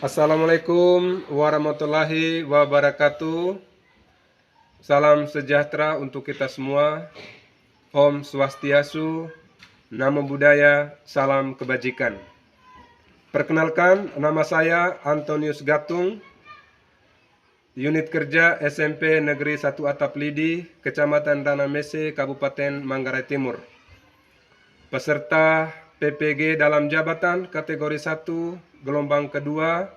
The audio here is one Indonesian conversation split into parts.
Assalamualaikum warahmatullahi wabarakatuh. Salam sejahtera untuk kita semua. Om Swastiastu, Namo Buddhaya, salam kebajikan. Perkenalkan, nama saya Antonius Gatung, Unit Kerja SMP Negeri 1 Atap Lidi, Kecamatan Ranamese, Kabupaten Manggarai Timur. Peserta PPG dalam jabatan kategori 1, gelombang kedua,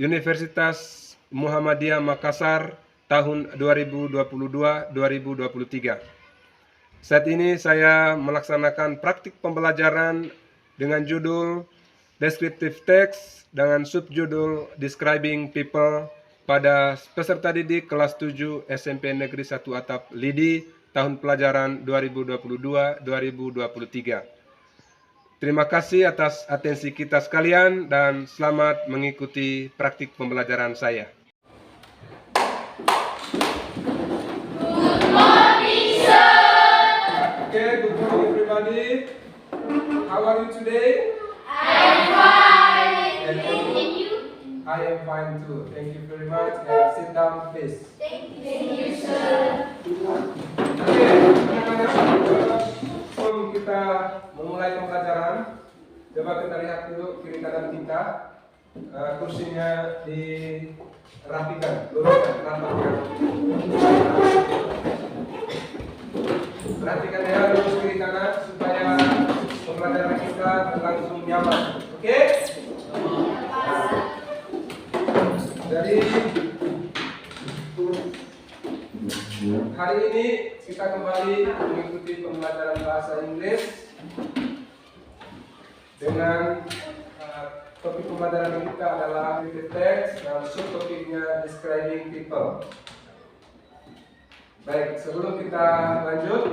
Universitas Muhammadiyah Makassar tahun 2022-2023. Saat ini saya melaksanakan praktik pembelajaran dengan judul Descriptive Text dengan subjudul Describing People pada peserta didik kelas 7 SMP Negeri 1 Atap Lidi tahun pelajaran 2022-2023. Terima kasih atas atensi kita sekalian dan selamat mengikuti praktik pembelajaran saya. Good morning, sir. Okay, good morning everybody. How are you today? I'm fine. And you? I am fine too. Thank you very much. And sit down, please. Thank you, sir. Oke, sebelum kita memulai pembelajaran, coba kita lihat dulu kiri kanan kita. Kursinya dirapikan, luruskan, rapatkan. Perhatikan ya, lurus kiri kanan supaya pembelajaran kita berlangsung nyaman. Oke? Jadi hari ini kita kembali mengikuti pembelajaran bahasa Inggris dengan topik pembelajaran kita adalah Descriptive Text dan subtopiknya Describing People. Baik, sebelum kita lanjut,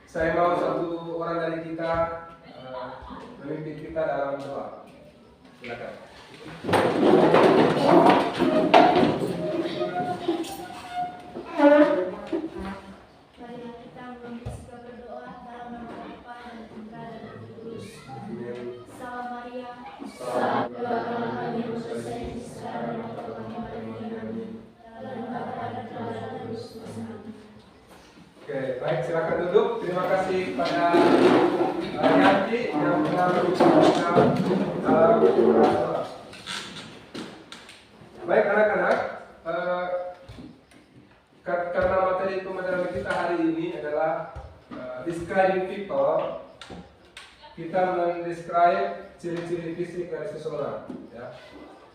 saya mau satu orang dari kita memimpin kita dalam doa. Silakan. Marilah kita berdoa dalam nama Bapa dan Putra dan Roh Kudus. Salam Maria. Salam Tuhan yang bersih sekarang dan dalam Bapa dan Putra dan Roh Kudus. Oke, baik, silakan duduk. Terima kasih kepada Yanti yang telah berbicara dalam doa. Baik anak-anak, karena materi pembelajaran kita hari ini adalah describing people, kita mendescribe ciri-ciri fisik dari seseorang. Ya.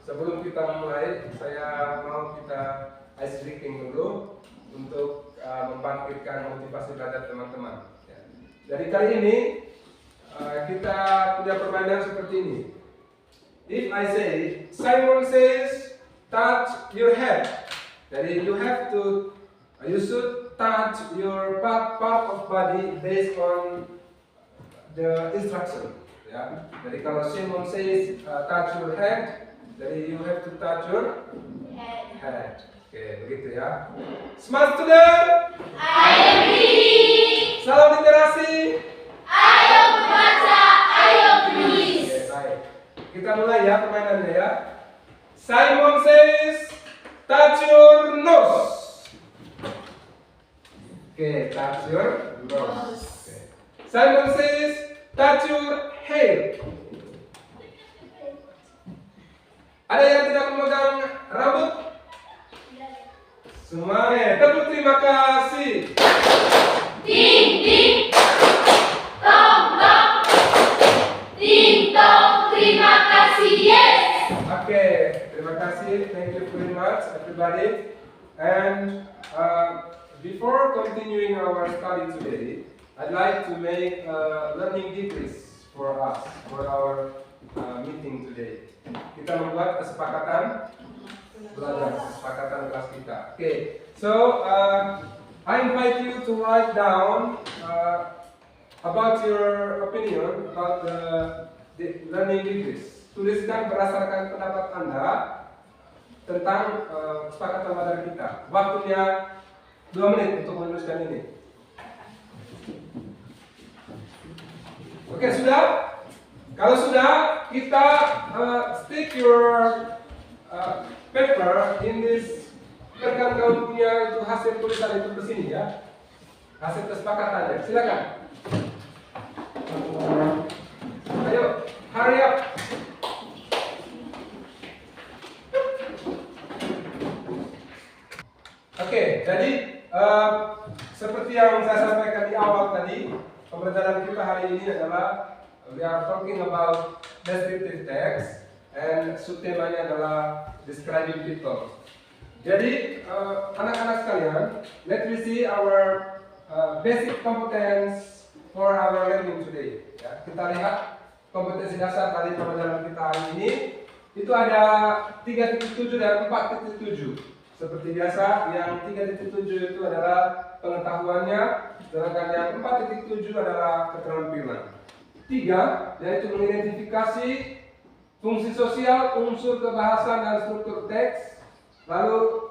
Sebelum kita mulai, saya mau kita ice breaking dulu untuk membangkitkan motivasi belajar teman-teman. Ya. Jadi kali ini kita punya permainan seperti ini. If I say, Simon says, touch your head. Jadi you should touch your part of body based on the instruction. Ya. Jadi kalau Simon says touch your head, jadi you have to touch your head. Oke, begitu ya. Smart student. I am reading. Salam literasi. Ayo membaca. Ayo menulis. Oke, baik. Kita mulai ya permainannya ya. Simon says, touch your nose. Oke, touch your nose. Okay. Simon says, touch your hair. Ada yang tidak memegang rambut? Semuanya, tepuk terima kasih. Ding ding. Tong tong. Ding tong. Terima kasih. Yes. Okay, terima kasih. Thank you very much, everybody. And before continuing our study today, I'd like to make learning decrease for us, for our meeting today. Kita membuat kesepakatan belajar, kesepakatan kelas kita. Okay, so I invite you to write down about your opinion about the learning decrease. Tuliskan berdasarkan pendapat Anda tentang kesepakatan belajar kita. Waktunya 2 menit untuk menuliskan ini. Oke, sudah? Kalau sudah, kita stick your paper in this, kan kamu punya itu hasil tulisan itu ke sini ya, hasil kesepakatannya. Silakan. Ayo, hurry up. Oke, jadi seperti yang saya sampaikan di awal tadi, pembelajaran kita hari ini adalah we are talking about descriptive text and subtemanya adalah describing people. Jadi anak-anak sekalian, let me see our basic competence for our learning today. Ya, kita lihat kompetensi dasar dari pembelajaran kita hari ini. Itu ada 3.7 dan 4.7. Seperti biasa, yang 3.7 itu adalah pengetahuannya, sedangkan yang 4.7 adalah keterampilan. 3, yaitu mengidentifikasi fungsi sosial, unsur kebahasaan dan struktur teks. Lalu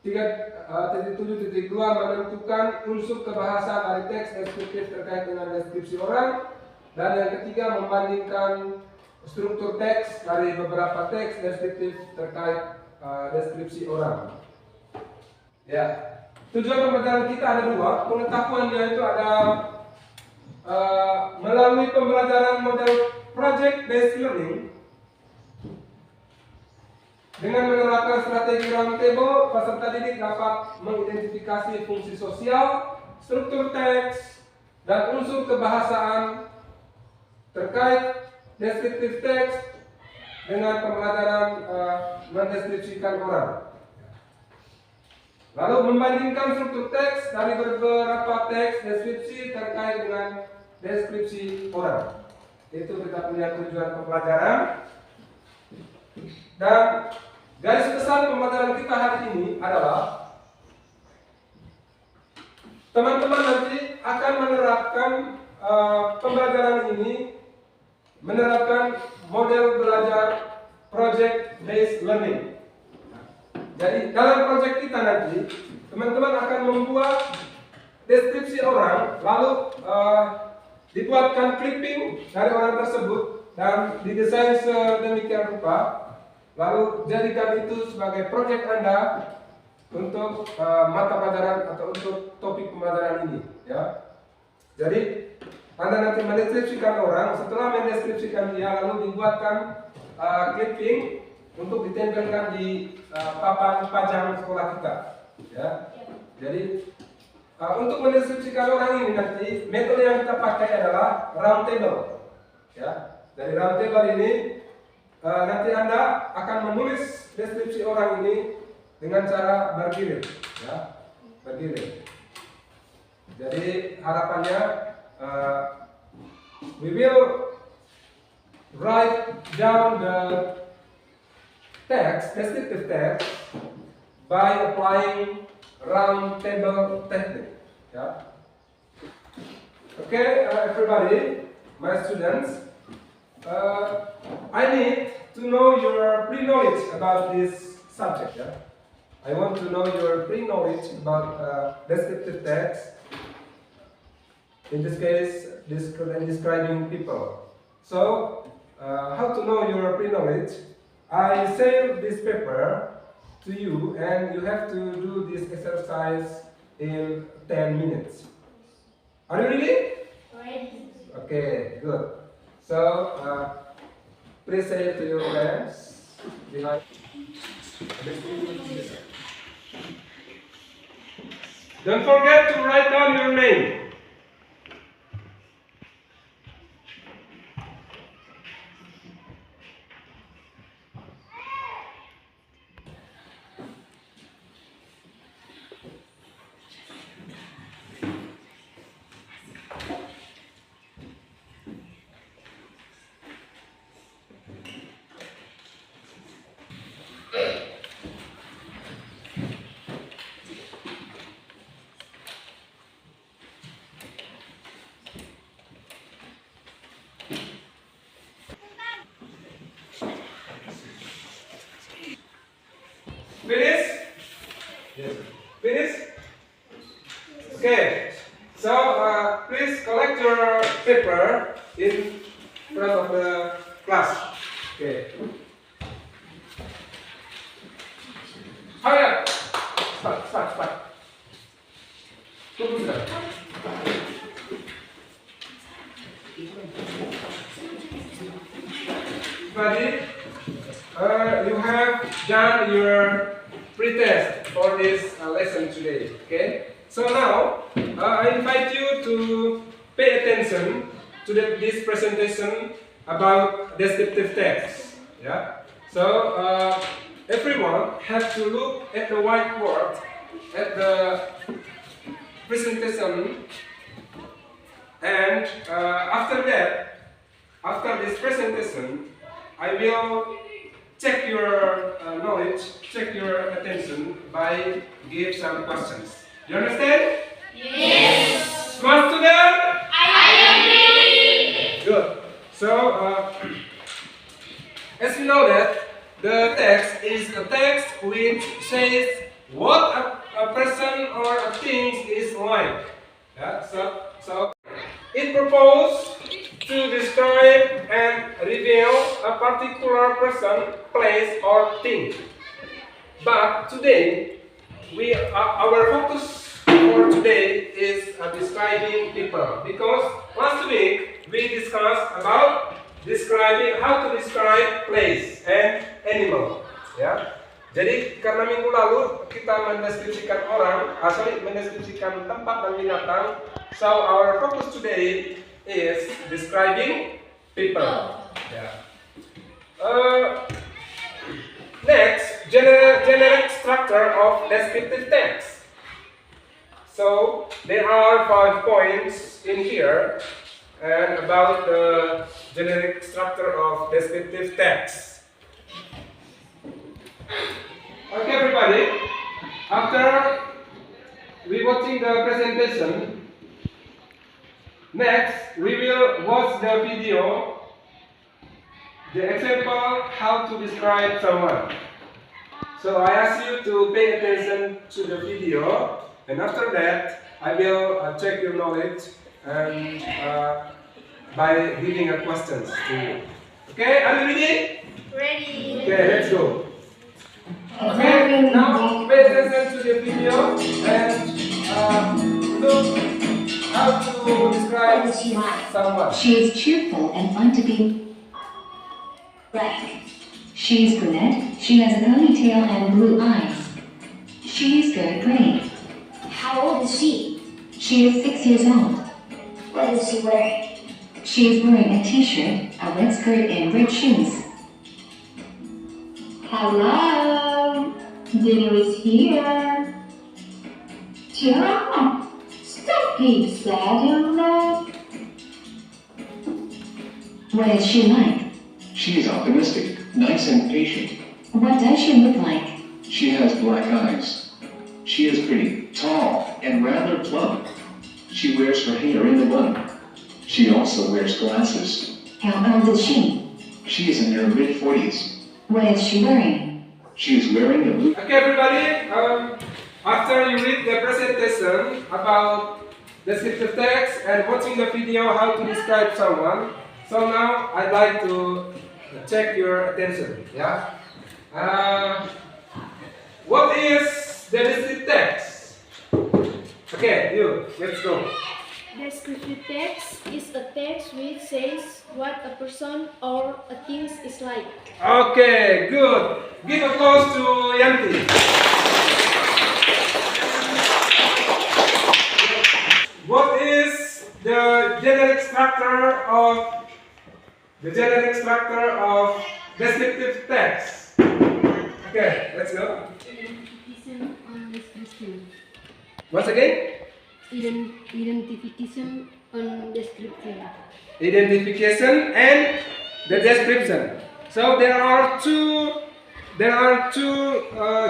3.7.2 menentukan unsur kebahasaan dari teks deskriptif terkait dengan deskripsi orang. Dan yang ketiga, membandingkan struktur teks dari beberapa teks deskriptif terkait deskripsi orang. Ya, tujuan pembelajaran kita ada 2. Pengetahuannya itu ada melalui pembelajaran model project based learning. Dengan menerapkan strategi roundtable, peserta didik dapat mengidentifikasi fungsi sosial, struktur teks, dan unsur kebahasaan terkait deskriptif teks dengan pembelajaran mendeskripsikan orang. Lalu membandingkan struktur teks dari beberapa teks deskripsi terkait dengan deskripsi orang. Itu kita punya tujuan pembelajaran. Dan garis besar pembelajaran kita hari ini adalah teman-teman nanti akan menerapkan pembelajaran ini, menerapkan model belajar project based learning. Jadi dalam proyek kita nanti teman-teman akan membuat deskripsi orang, lalu dibuatkan clipping dari orang tersebut dan didesain sedemikian rupa. Lalu jadikan itu sebagai proyek Anda untuk mata pelajaran atau untuk topik pembelajaran ini, ya. Jadi Anda nanti mendeskripsikan orang, setelah mendeskripsikan dia lalu dibuatkan clipping untuk ditempelkan di papan pajang sekolah kita, ya. Jadi untuk mendeskripsikan orang ini nanti metode yang kita pakai adalah roundtable, ya. Dari roundtable ini nanti Anda akan menulis deskripsi orang ini dengan cara bergilir, ya, bergilir. Jadi harapannya we will write down the text, descriptive text, by applying round table technique. Yeah. Okay, everybody, my students, I need to know your pre-knowledge about this subject. Yeah? I want to know your pre-knowledge about descriptive text. In this case, describing people. So, how to know your pre-knowledge? I save this paper to you, and you have to do this exercise in 10 minutes. Are you ready? Ready. Okay, good. So, please say it to your friends behind. Don't forget to write down your name. Everybody, you have done your pre-test for this lesson today. Okay. So now I invite you to pay attention to this presentation about descriptive text. Yeah. So everyone has to look at the whiteboard at the presentation, and after this presentation, I will check your knowledge, check your attention by give some questions. You understand? Yes. Smart student? I agree. Good. So, as you know that the text is a text which says what a person or a thing is like. Yeah. So it proposes to describe and reveal a particular person, place, or thing. But today, our focus for today is describing people, because last week we discussed about describing how to describe place and animal. Ya. Jadi karena minggu lalu kita mendeskripsikan mendeskripsikan tempat dan binatang. So our focus today is describing people. Yeah. Next, generic structure of descriptive text. So there are 5 points in here and about the generic structure of descriptive text. Okay, everybody. After we watching the presentation, next we will watch the video, the example how to describe someone. So I ask you to pay attention to the video, and after that I will check your knowledge and by giving a questions to you. Okay, are you ready? Ready. Okay, let's go. Okay, now pay attention to the video and look how to describe someone. She is cheerful and fun to be. Black. She is brunette. She has a ponytail and blue eyes. She is very pretty. How old is she? She is 6 years old. What is she wearing? She is wearing a t-shirt, a red skirt, and red shoes. Hello. Dinner is here. Tiara, stop being sad, young man. What is she like? She is optimistic, nice and patient. What does she look like? She has black eyes. She is pretty, tall, and rather plump. She wears her hair in a bun. She also wears glasses. How old is she? She is in her mid-40s. What is she wearing? She is wearing a blue... Okay, everybody. After you read the presentation about descriptive text and watching the video how to describe someone, so now I'd like to check your attention. Yeah. What is the descriptive text? Okay, you. Let's go. Descriptive text is a text which says what a person or a thing is like. Okay, good. Give applause to Yanti. What is the generic structure of descriptive text? Okay, let's go. Identification on description. Once again, Identification on description. identification and the description. So there are two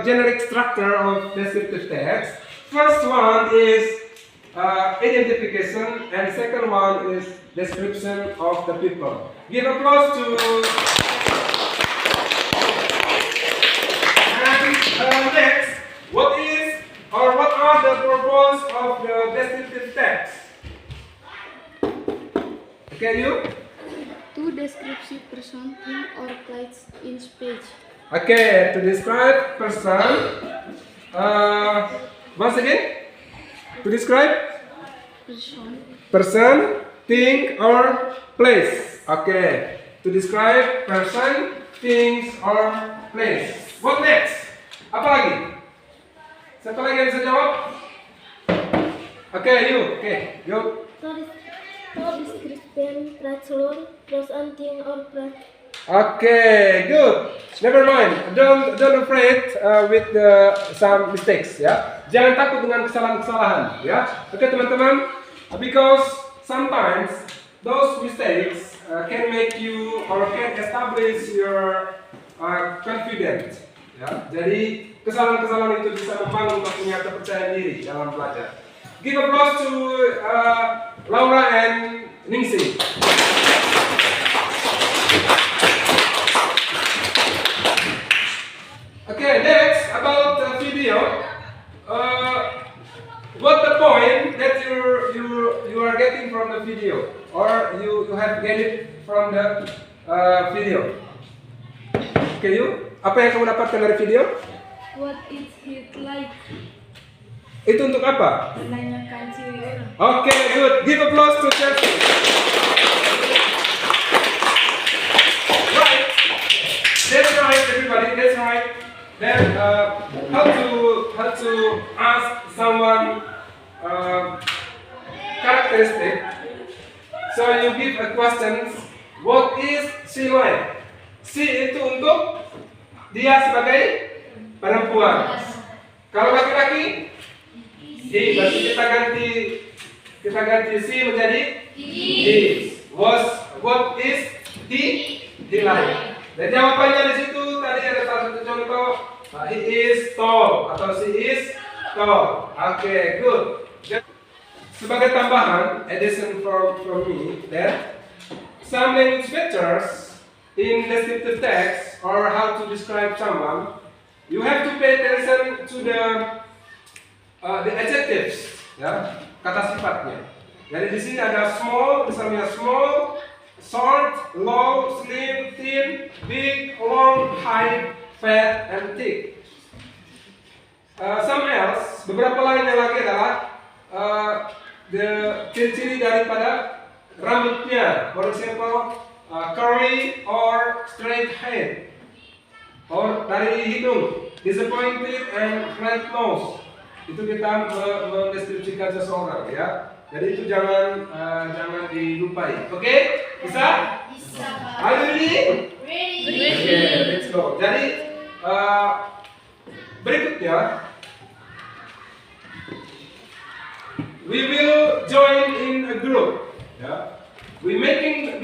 generic structure of descriptive text. First one is identification, and second one is description of the people. Give applause to. And next, what are the purpose of the descriptive text? Okay, you? To describe person, thing, or place in speech. Okay, to describe person. Once again, to describe Person, person, thing, or place. Okay. To describe person, things, or place. What next? Apa lagi? Siapa lagi yang bisa jawab? Oke, yuk. To describe person, thing, or place. Okay, good. Never mind. Don't afraid with some mistakes, ya. Jangan takut dengan kesalahan-kesalahan, ya. Oke, teman-teman. Because sometimes those mistakes can make you or can establish your confidence, ya. Jadi kesalahan-kesalahan itu bisa membangun punya kepercayaan diri dalam belajar. Give applause to Laura and Ningsih. Okay, next about the video. What the point that you are getting from the video, or you have get it from the video? Okay, you? Apa yang kamu dapatkan dari video? What is it like? Itu untuk apa? Menanyakan ciri orang. Okay, good. Give applause to Chelsea. Right. That's right, everybody. That's right. Then how to ask someone characteristic. So you give a question. What is she like? She itu untuk dia sebagai perempuan. Kalau laki-laki, he. Berarti kita ganti she menjadi he. What is he like? Dan jawabannya di situ tadi ada satu contoh, he is tall atau she is tall. Okay, good. Sebagai tambahan, addition from me, that some language features in descriptive text or how to describe someone, you have to pay attention to the adjectives, ya, kata sifatnya. Jadi di sini ada small, misalnya small, short, low, slim, thin, big, long, high, fat, and thick. Some else, beberapa lainnya lagi adalah the ciri-ciri daripada rambutnya. For example, curly or straight head, or dari hidung, disappointed and flat nose. Itu kita mendeskripsikan seseorang, ya. Jadi itu jangan dilupai. Oke? Bisa? Bisa. Are you ready? Ready. Okay, let's go. Jadi berikutnya we will join in a group. Ya. We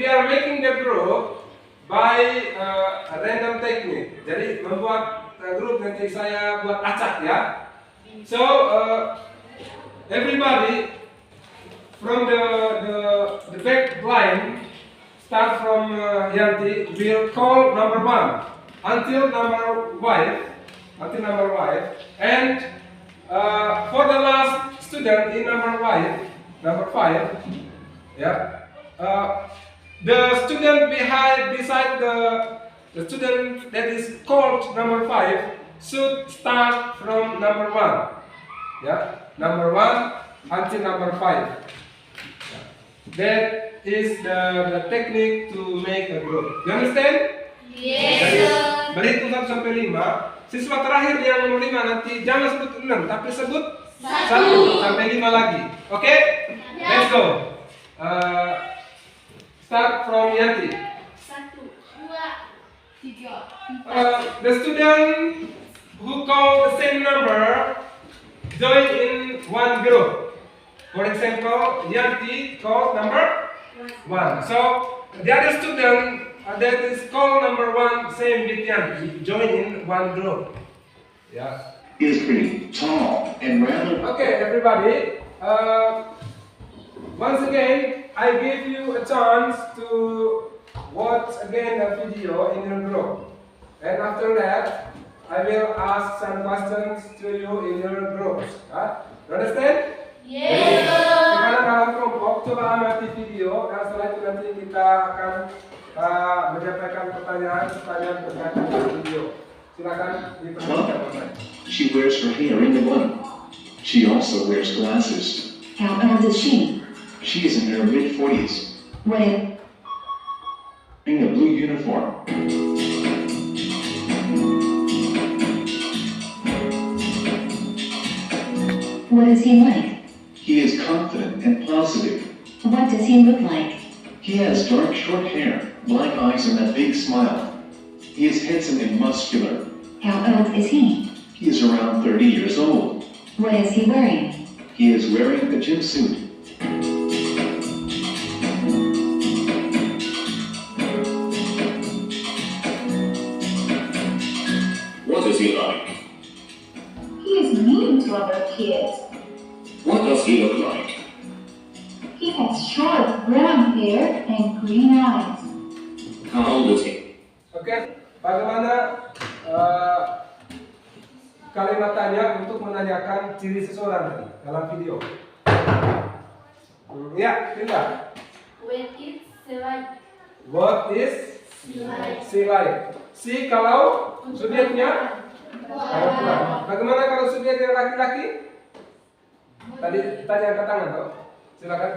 are making the group by a random technique. Jadi membuat grup nanti saya buat acak, ya. So everybody from the back line, start from Yanti, will call number 1 until number 5, and for the last student in number 5, yeah, the student beside the student that is called number 5 should start from number 1, yeah, number 1 until number 5. That is the technique to make a group. You understand? Yes, Jadi, sir. berhitung 1 sampai 5. Siswa terakhir yang nomor 5 nanti jangan sebut 6, tapi sebut 1 sampai 5 lagi. Oke? Let's go. Start from Yanti. 1, 2, 3, 4. The student who call the same number join in one group. For example, Yanti called number 1. So the other student that is called number 1, same with Yanti, join in one group. Yeah. He is pretty tall and rather. Okay, everybody. Once again, I give you a chance to watch again the video in your group, and after that, I will ask some questions to you in your groups. You understand? Yes, sir. Sekarang dalam kelompok, coba amati video, dan setelah itu nanti kita akan menyampaikan pertanyaan berkaitan dengan video. Silakan diperhatikan, Bapak. She wears her hair in a bun. She also wears glasses. How old is she? She is in her mid-40s, What is, wearing a blue uniform. what is he like? He is confident and positive. What does he look like? He has dark short hair, black eyes and a big smile. He is handsome and muscular. How old is he? He is around 30 years old. What is he wearing? He is wearing a gym suit. What is he like? He is mean to other kids. What does he look like? He has short brown hair and green eyes. How old is he? Oke, bagaimana kalimat tanya untuk menanyakan ciri seseorang tadi dalam video? Ya, pindah. When it's like, What is she like? Si kalau subjeknya perempuan. Bagaimana kalau subjeknya laki-laki? Tadi tanya angkat tangan toh. Silakan.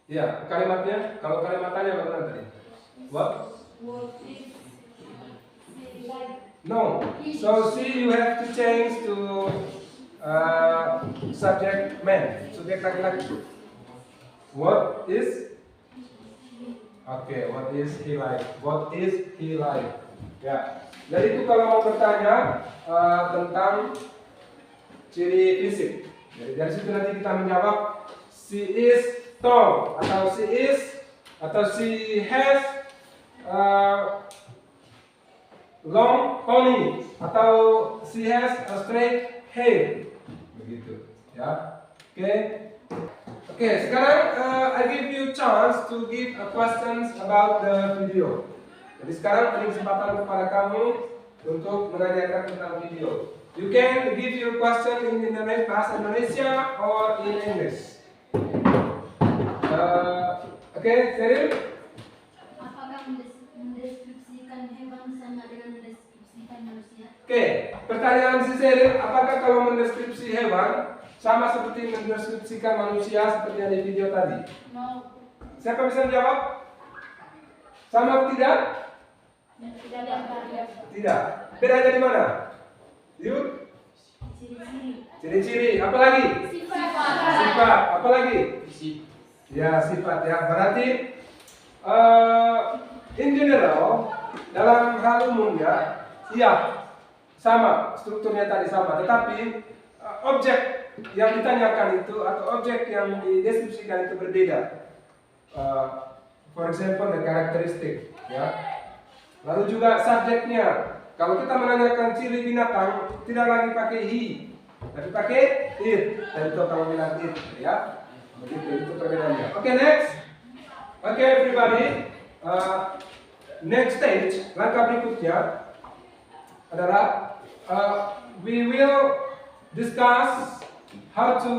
Ya, kalimatnya. Kalau kalimat tanya bagaimana tadi? What? No. So see, you have to change to subject man, subjek laki-laki. What is? Okay, what is he like? What is he like? Ya. Jadi itu kalau mau bertanya tentang ciri fisik. Jadi dari situ nanti kita menjawab she is tall atau she is atau she has long pony atau she has a straight hair, begitu, ya. Oke, sekarang I give you chance to give questions about the video. Jadi sekarang ada kesempatan kepada kamu untuk menanyakan tentang video. You can give your question in Indonesia, bahasa Indonesia or in English. Oke, Sheryl. apakah mendeskripsikan hewan sama dengan mendeskripsikan manusia? Oke, pertanyaan si Sheryl, apakah kalau mendeskripsi hewan sama seperti mendeskripsikan manusia seperti yang di video tadi? No. Siapa bisa menjawab? Sama atau tidak? Tidak ada. Tidak. Bedanya di mana? Yuk, Ciri-ciri. ciri-ciri. Apa lagi? Sifat. Apa lagi? Ya, sifat ya. Berarti in general, dalam hal umumnya, iya, sama strukturnya tadi sama. Tetapi objek yang ditanyakan itu atau objek yang dideskripsikan itu berbeda. For example, the karakteristik, ya. Lalu juga subjeknya. Kalau kita menanyakan ciri binatang, tidak lagi pakai he, tapi pakai it. Dan itu kalau bilang it, ya. Begitu, itu perbedaannya. Oke, next. Oke, everybody. Next stage, langkah berikutnya adalah we will discuss how to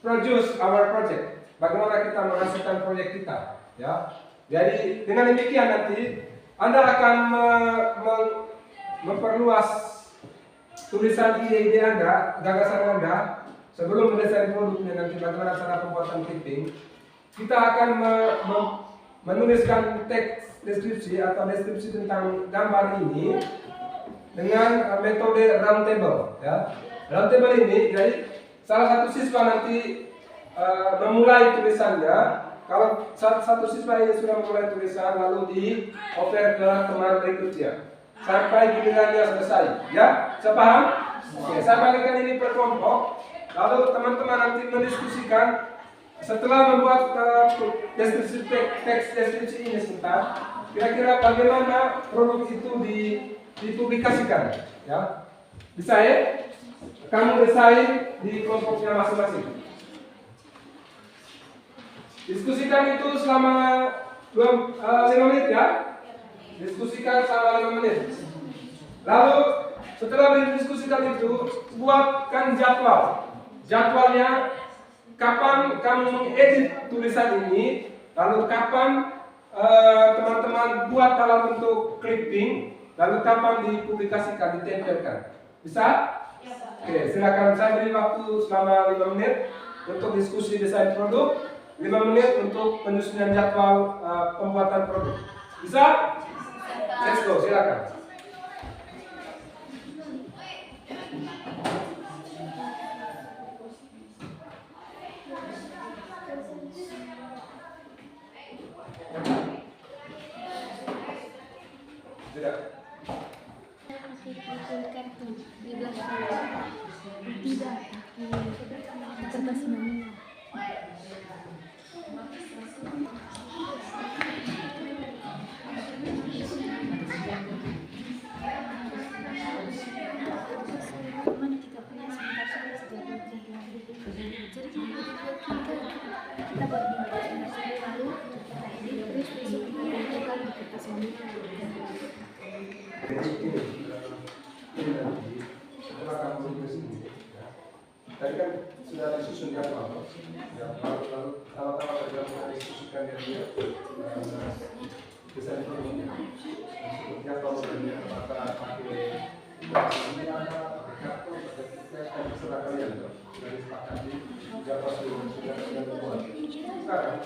produce our project. Bagaimana kita menghasilkan proyek kita, ya. Jadi dengan demikian nanti Anda akan memperluas tulisan ide-ide Anda, gagasan Anda sebelum mendesain produknya nanti bagaimana cara pembuatan clipping. Kita akan menuliskan teks deskripsi atau deskripsi tentang gambar ini dengan metode round table, ya. Round table ini, jadi salah satu siswa nanti memulai tulisannya. Kalau satu siswa ini sudah memulai tulisan, lalu di-offer ke teman berikutnya sampai gilirannya selesai, ya. Saya paham? Oke, saya bagikan ini per kelompok. Lalu teman-teman nanti mendiskusikan setelah membuat deskripsi teks deskripsi ini sebentar, kira-kira bagaimana produk itu dipublikasikan, ya. Bisa ya? Kamu desain di kelompoknya masing-masing. Diskusikan itu selama 5 menit, ya. Diskusikan selama 5 menit. Lalu setelah didiskusikan itu, buatkan jadwal. Jadwalnya kapan kamu mengedit tulisan ini, lalu kapan teman-teman buat dalam bentuk clipping, lalu kapan dipublikasikan, ditempelkan. Bisa? Oke, silakan, saya beri waktu selama 5 menit untuk diskusi desain produk, 5 menit untuk penyusunan jadwal pembuatan produk. Bisa? Let's go, silakan. Tidak. Di belakang tidak di kertas manila. Mana kita punya sebentar saja sejauh jadi kita buat di lalu terus besok kita buka di kertas manila. Tadi kan sudah disusun jadwal, lalu tawa-tawa sudah disusunkan dia desain produknya. Jadwal sudah apakah pakai kartu, terserah kalian sudah disepakati jadwal sudah dibuat. Sekarang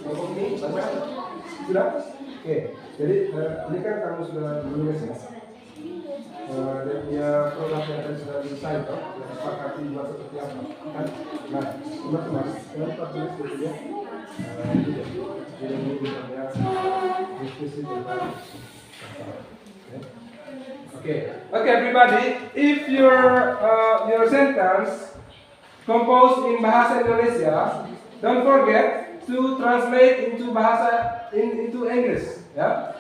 kamu pesankan sudah? Oke, jadi ini kan kamu sudah menulis ya. Dia punya produk yang tadi sudah desain, sudah disepakati buat seperti apa kan? Nah, teman-teman, kita tulis dulu ya. Jadi ini misalnya diskusi tentang Okay, everybody. If your sentence composed in bahasa Indonesia, don't forget to translate into into English. Ya.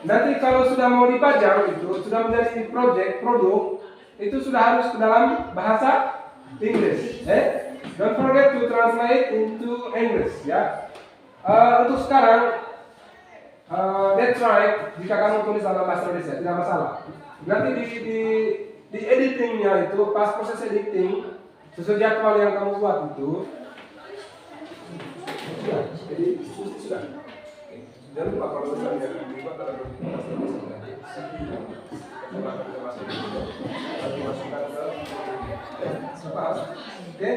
Nanti kalau sudah mau dipajang itu sudah menjadi produk itu sudah harus ke dalam bahasa Inggris. Don't forget to translate into English. Ya. Untuk sekarang, that's right. Jika kamu tulis dalam bahasa Indonesia tidak masalah. Nanti di editingnya itu pas proses editing sesuai jadwal yang kamu buat itu jadi sudah. Jangan lupa kalau misalnya dibuat dalam bahasa Indonesia masukkan ke pas, oke?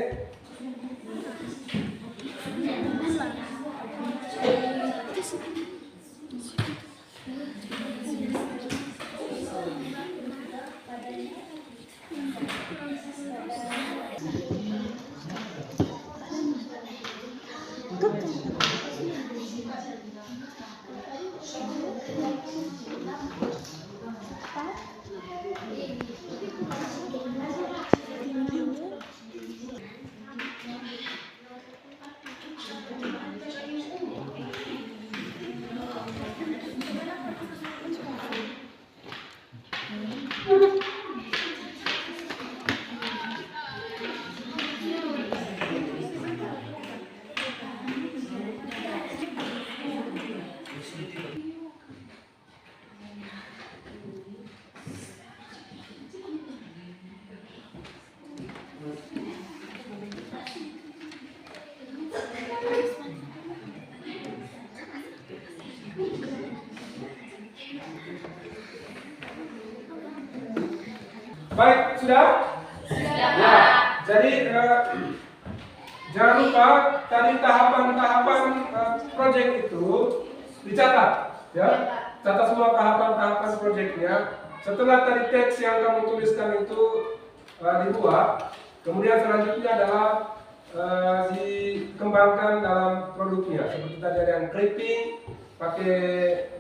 Baik, sudah? Ya, jadi jangan lupa tadi tahapan-tahapan proyek itu dicatat, ya. Catat semua tahapan-tahapan proyeknya. Setelah tadi teks yang kamu tuliskan itu dibuat, kemudian selanjutnya adalah dikembangkan dalam produknya. Seperti tadi ada yang clipping, pakai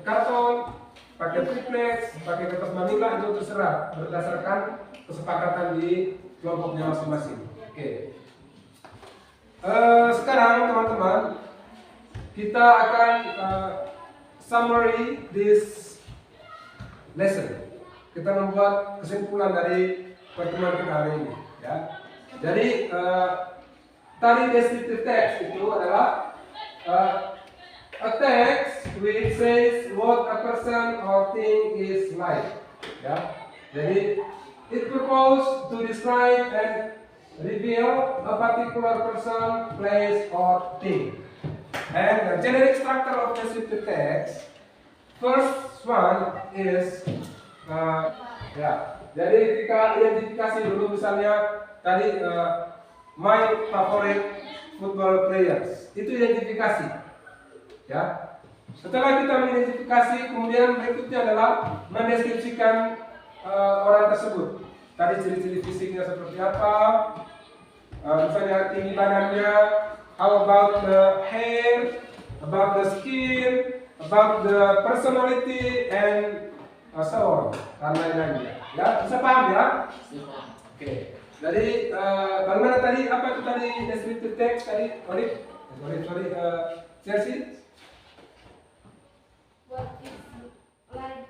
karton, pakai triplex, pakai kertas manila, itu terserah berdasarkan kesepakatan di kelompoknya masing-masing. Oke. Sekarang teman-teman kita akan summary this lesson. Kita membuat kesimpulan dari pertemuan kita hari ini. Ya. Jadi tadi descriptive text itu adalah a text which says what a person or thing is like. Ya. Jadi it purposes to describe and reveal a particular person, place, or thing. And the generic structure of descriptive text, first one is Ya, jadi kita identifikasi dulu misalnya tadi my favorite football players. Itu identifikasi. Ya. Setelah kita mengidentifikasi, kemudian berikutnya adalah mendeskripsikan orang tersebut. Tadi ciri-ciri fisiknya seperti apa, misalnya tinggi badannya, how about the hair, about the skin, about the personality, and so on, dan lain-lainnya. Ya, bisa paham ya? Oke. Jadi bagaimana tadi? Apa itu tadi descriptive text tadi? Sorry, Chelsea? What is like?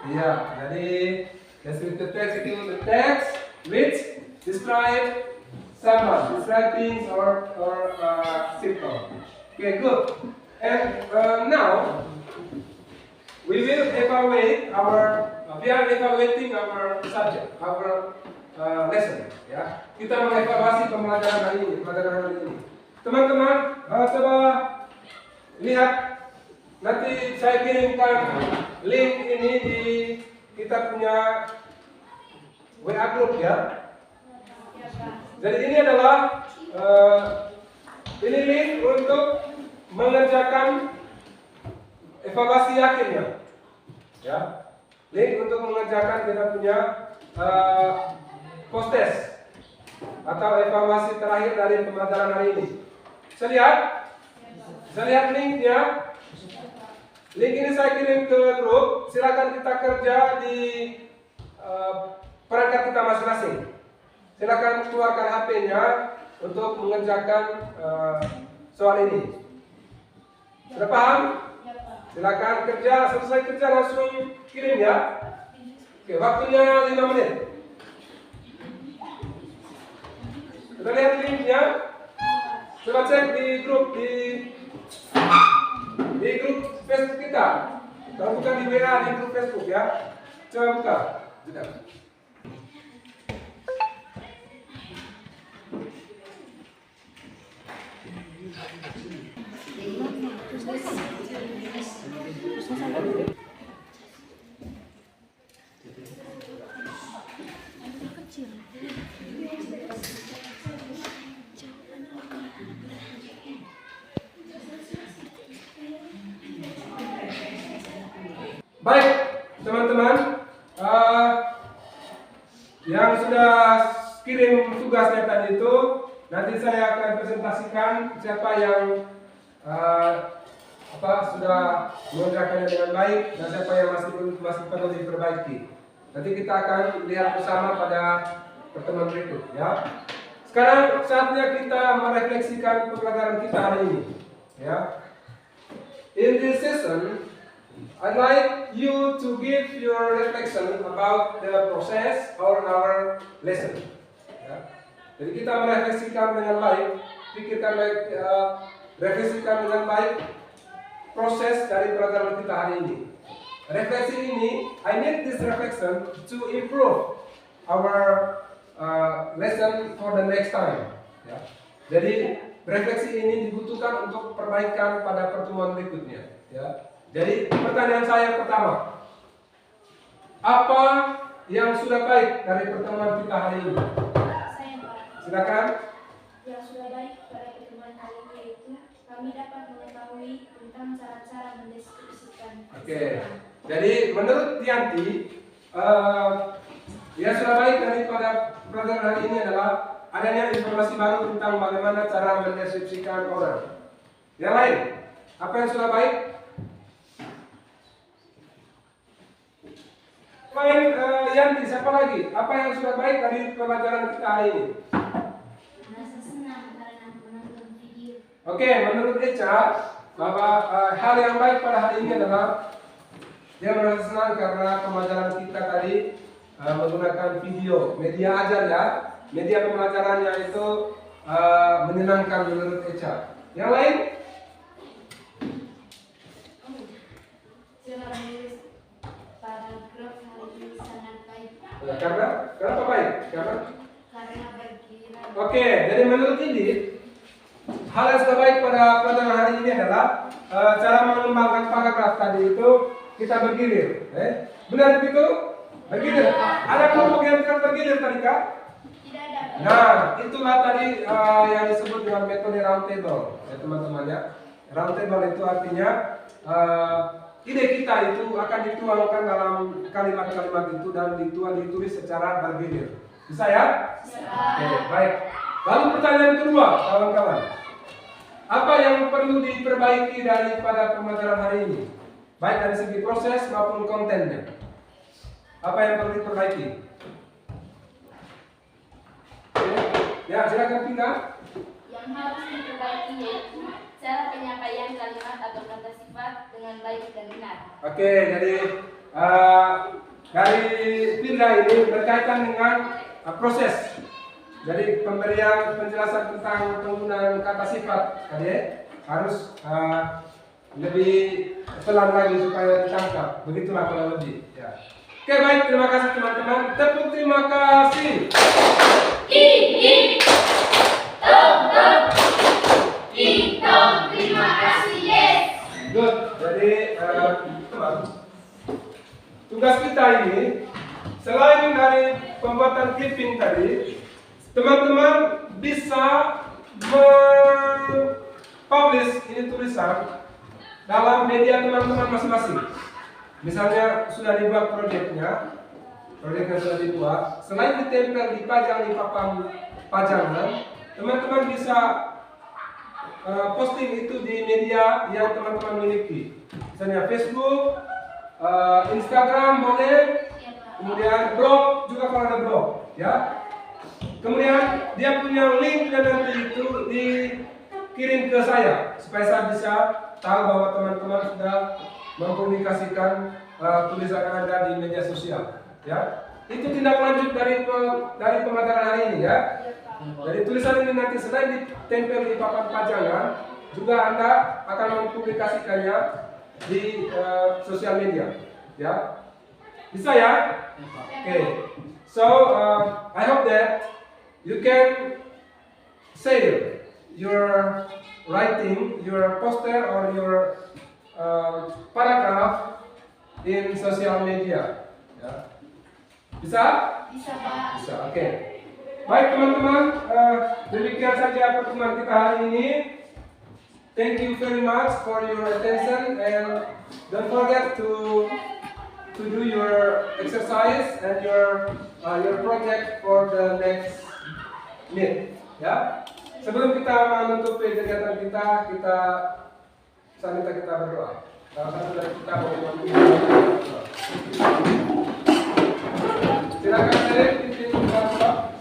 Iya, jadi descriptive text itu the text which describe someone, describe things or people. Okay, good. And now we are evaluating our subject, our lesson. Ya, kita mengevaluasi pembelajaran hari ini, Teman-teman, coba lihat. Nanti saya kirimkan link ini di kita punya WA group ya. Jadi ini adalah ini link untuk mengerjakan evaluasi akhirnya. Ya, link untuk mengerjakan kita punya post test atau evaluasi terakhir dari pembelajaran hari ini. Bisa lihat linknya. Link ini saya kirim ke grup. Silakan kita kerja di perangkat kita masing-masing. Silakan keluarkan HP-nya untuk mengerjakan soal ini. Sudah paham? Silakan kerja, selesai kerja langsung kirim ya. Oke, waktunya 5 menit. Kita lihat linknya. Coba cek di grup di grup Facebook kita. Kalau bukan di WA, di grup Facebook ya. Coba buka. Sudah. Baik, teman-teman, yang sudah kirim tugasnya tadi itu, nanti saya akan presentasikan siapa yang sudah mengerjakannya dengan baik dan siapa yang masih perlu diperbaiki. Nanti kita akan lihat bersama pada pertemuan berikut, ya. Sekarang saatnya kita merefleksikan pembelajaran kita hari ini, ya. In this session, I'd like you to give your reflection about the process or our lesson. Ya. Jadi kita merefleksikan dengan baik, pikirkan baik, refleksikan dengan baik proses dari pelajaran kita hari ini. Refleksi ini, I need this reflection to improve our lesson for the next time. Ya. Jadi refleksi ini dibutuhkan untuk perbaikan pada pertemuan berikutnya. Ya. Jadi pertanyaan saya pertama, apa yang sudah baik dari pertemuan kita hari ini? Saya Pak. Silakan. Yang sudah baik pada pertemuan hari ini yaitu kami dapat mengetahui tentang cara-cara mendeskripsikan. Oke. Jadi menurut Tianti, yang sudah baik daripada pelajaran hari ini adalah adanya informasi baru tentang bagaimana cara mendeskripsikan orang. Yang lain, apa yang sudah baik? Selain Yanti, siapa lagi? Apa yang sudah baik dari pelajaran kita hari ini? Merasa senang karena menonton video. Oke, menurut Echa, bahwa hal yang baik pada hari ini adalah dia merasa senang karena pembelajaran kita tadi menggunakan video, media ajar ya, media pembelajarannya itu menyenangkan menurut Echa. Yang lain? Saya menulis paragraf hari ini sangat baik. Kenapa baik? Karena berkira. Oke, jadi menurut ini hal yang sudah baik pada pelajaran hari ini adalah cara mengembangkan paragraf tadi itu kita bergilir. Benar begitu? Bergilir. Ada kelompok yang tidak bergilir tadi kak? Tidak ada. Nah, itulah tadi yang disebut dengan metode round table, ya teman-teman ya. Round table itu artinya ide kita itu akan dituangkan dalam kalimat-kalimat itu dan ditulis secara bergilir. Bisa ya? Oke, baik. Lalu pertanyaan kedua, kawan-kawan. Apa yang perlu diperbaiki daripada pembelajaran hari ini? Baik dari segi proses maupun kontennya. Apa yang perlu diperbaiki? Oke. Ya, silakan Tika. Yang harus diperbaiki yaitu cara penyampaian kalimat atau kata sifat dengan baik dan benar. Oke, jadi dari Tika ini berkaitan dengan proses. Jadi pemberian penjelasan tentang penggunaan kata sifat tadi harus lebih pelan lagi supaya ditangkap. Begitulah kurang lebih. Ya. Oke baik, terima kasih teman-teman. Tepuk terima kasih. Terima kasih, yes. Good. Jadi teman, tugas kita ini selain dari pembuatan clipping tadi, teman-teman bisa publish ini tulisan dalam media teman-teman masing-masing. Misalnya sudah dibuat proyeknya sudah dibuat, selain ditempel dipajang di papan pajangan, teman-teman bisa posting itu di media yang teman-teman miliki. Misalnya Facebook, Instagram boleh, kemudian blog juga kalau ada blog, ya. Kemudian dia punya link dan nanti itu dikirim ke saya supaya saya bisa tahu bahwa teman-teman sudah mempublikasikan tulisan Anda di media sosial, ya. Itu tindak lanjut dari pembelajaran hari ini, ya. Jadi tulisan ini nanti selain ditempel di papan pajangan, juga Anda akan mempublikasikannya di sosial media, ya. Bisa ya? Okay. So I hope that you can save your writing, your poster or your paragraph in social media. Ya. Bisa? Bisa, Pak. Bisa. Oke. Baik teman-teman, demikian saja pertemuan kita hari ini. Thank you very much for your attention and don't forget to do your exercise and your project for the next meet. Ya. Sebelum kita menutupi kegiatan kita minta kita berdoa. Salah satu dari kita mau berdoa. Silakan Derek pimpin berdoa.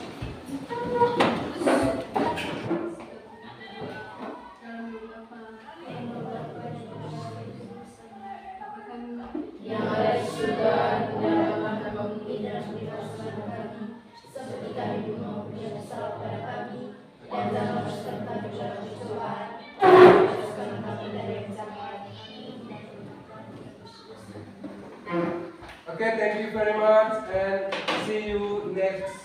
Yang ada di surga, dalam kami dan bebaskan kami, seperti kami pun mempunyai salah pada kami, dan jangan masukkan kami dalam pencobaan, bebaskan kami dari yang jahat. Okay, thank you very much and see you next